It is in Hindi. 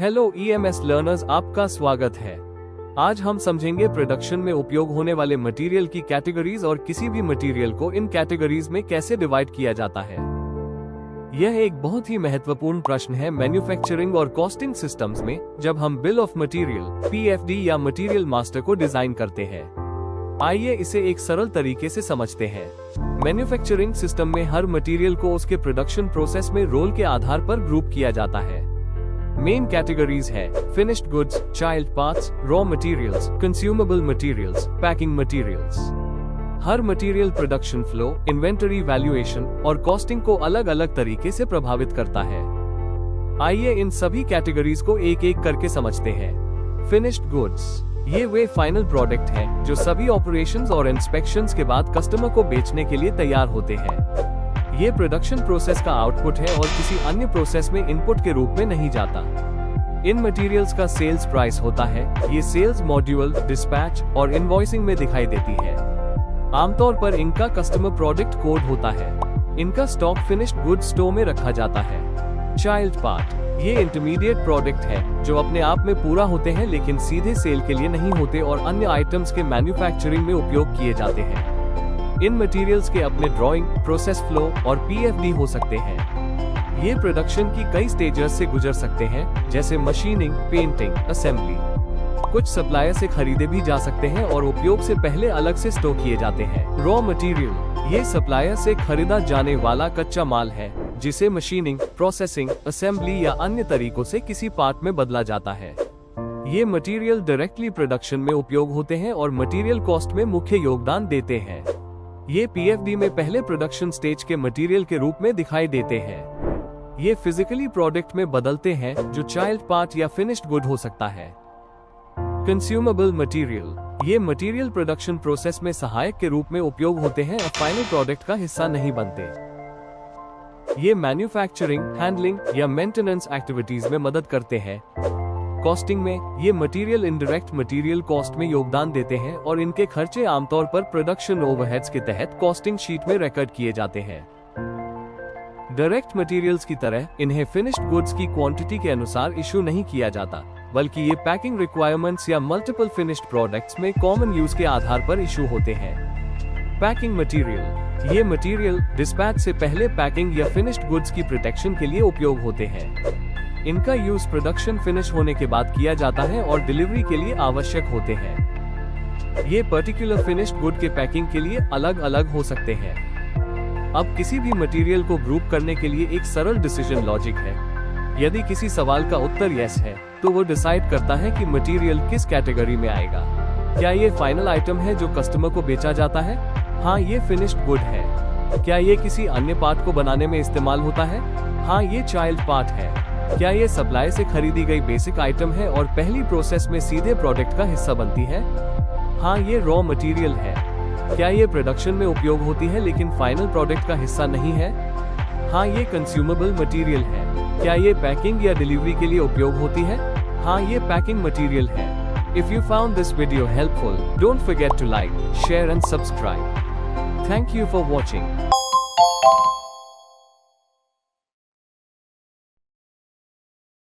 हेलो ईएमएस लर्नर्स, आपका स्वागत है। आज हम समझेंगे प्रोडक्शन में उपयोग होने वाले मटेरियल की कैटेगरीज और किसी भी मटेरियल को इन कैटेगरीज में कैसे डिवाइड किया जाता है। यह एक बहुत ही महत्वपूर्ण प्रश्न है मैन्युफैक्चरिंग और कॉस्टिंग सिस्टम्स में, जब हम बिल ऑफ मटेरियल (पीएफडी) या मटेरियल मास्टर को डिजाइन करते हैं। आइए इसे एक सरल तरीके से समझते हैं। मैन्युफैक्चरिंग सिस्टम में हर मटेरियल को उसके प्रोडक्शन प्रोसेस में रोल के आधार पर ग्रुप किया जाता है। मेन कैटेगरीज है finished goods, child parts, raw materials, consumable materials, packing materials. हर material production flow, inventory valuation और कॉस्टिंग को अलग अलग तरीके से प्रभावित करता है। आइए इन सभी कैटेगरीज को एक एक करके समझते हैं। फिनिश्ड गुड्स, ये वे फाइनल प्रोडक्ट है जो सभी ऑपरेशंस और इंस्पेक्शंस के बाद कस्टमर को बेचने के लिए तैयार होते हैं। ये प्रोडक्शन प्रोसेस का आउटपुट है और किसी अन्य प्रोसेस में इनपुट के रूप में नहीं जाता। इन मटेरियल्स का सेल्स प्राइस होता है। ये सेल्स मॉड्यूल, डिस्पैच और इनवॉइसिंग में दिखाई देती है। आमतौर पर इनका कस्टमर प्रोडक्ट कोड होता है। इनका स्टॉक फिनिश्ड गुड्स स्टोर में रखा जाता है। चाइल्ड पार्ट, ये इंटरमीडिएट प्रोडक्ट है जो अपने आप में पूरा होते हैं लेकिन सीधे सेल के लिए नहीं होते और अन्य आइटम्स के मैन्युफैक्चरिंग में उपयोग किए जाते हैं। इन मटेरियल्स के अपने ड्राइंग, प्रोसेस फ्लो और पीएफडी हो सकते हैं। ये प्रोडक्शन की कई स्टेजेस से गुजर सकते हैं, जैसे मशीनिंग, पेंटिंग, असेंबली। कुछ सप्लायर से खरीदे भी जा सकते हैं और उपयोग से पहले अलग से स्टोर किए जाते हैं। रॉ मटेरियल, ये सप्लायर से खरीदा जाने वाला कच्चा माल है जिसे मशीनिंग, प्रोसेसिंग, असेंबली या अन्य तरीकों से किसी पार्ट में बदला जाता है। ये मटेरियल डायरेक्टली प्रोडक्शन में उपयोग होते हैं और मटेरियल कॉस्ट में मुख्य योगदान देते हैं। ये पीएफडी में पहले प्रोडक्शन स्टेज के मटेरियल के रूप में दिखाई देते हैं। ये फिजिकली प्रोडक्ट में बदलते हैं जो चाइल्ड पार्ट या फिनिश्ड गुड हो सकता है। कंज्यूमेबल मटेरियल, ये मटेरियल प्रोडक्शन प्रोसेस में सहायक के रूप में उपयोग होते हैं और फाइनल प्रोडक्ट का हिस्सा नहीं बनते। ये मैन्युफैक्चरिंग, हैंडलिंग या मेंटेनेंस एक्टिविटीज में मदद करते हैं। कॉस्टिंग में ये मटेरियल इनडायरेक्ट मटेरियल कॉस्ट में योगदान देते हैं और इनके खर्चे आमतौर पर प्रोडक्शन ओवरहेड्स के तहत कॉस्टिंग शीट में रिकॉर्ड किए जाते हैं। डायरेक्ट मटेरियल्स की तरह इन्हें फिनिश्ड गुड्स की क्वांटिटी के अनुसार इशू नहीं किया जाता, बल्कि ये पैकिंग रिक्वायरमेंट्स या मल्टीपल फिनिश्ड प्रोडक्ट्स में कॉमन यूज के आधार पर इशू होते हैं। पैकिंग मटेरियल, ये मटेरियल डिस्पैच से पहले पैकिंग या फिनिश्ड गुड्स की प्रोटेक्शन के लिए उपयोग होते हैं। इनका यूज प्रोडक्शन फिनिश होने के बाद किया जाता है और डिलीवरी के लिए आवश्यक होते हैं। ये पर्टिकुलर फिनिश्ड गुड के पैकिंग के लिए अलग अलग हो सकते हैं। अब किसी भी मटेरियल को ग्रुप करने के लिए एक सरल डिसीजन लॉजिक है। यदि किसी सवाल का उत्तर यस है, तो वो डिसाइड करता है कि मटेरियल किस कैटेगरी में आएगा। क्या ये फाइनल आइटम है जो कस्टमर को बेचा जाता है? हाँ, ये फिनिश्ड गुड है। क्या ये किसी अन्य पार्ट को बनाने में इस्तेमाल होता है? हाँ, ये चाइल्ड पार्ट है। क्या ये सप्लाई से खरीदी गई बेसिक आइटम है और पहली प्रोसेस में सीधे प्रोडक्ट का हिस्सा बनती है? हाँ, ये रॉ मटेरियल है। क्या ये प्रोडक्शन में उपयोग होती है लेकिन फाइनल प्रोडक्ट का हिस्सा नहीं है? हाँ, ये कंज्यूमेबल मटेरियल है। क्या ये पैकिंग या डिलीवरी के लिए उपयोग होती है? हाँ, ये पैकिंग मटेरियल है। If you found this video helpful, don't forget to like, share and subscribe. Thank you for watching.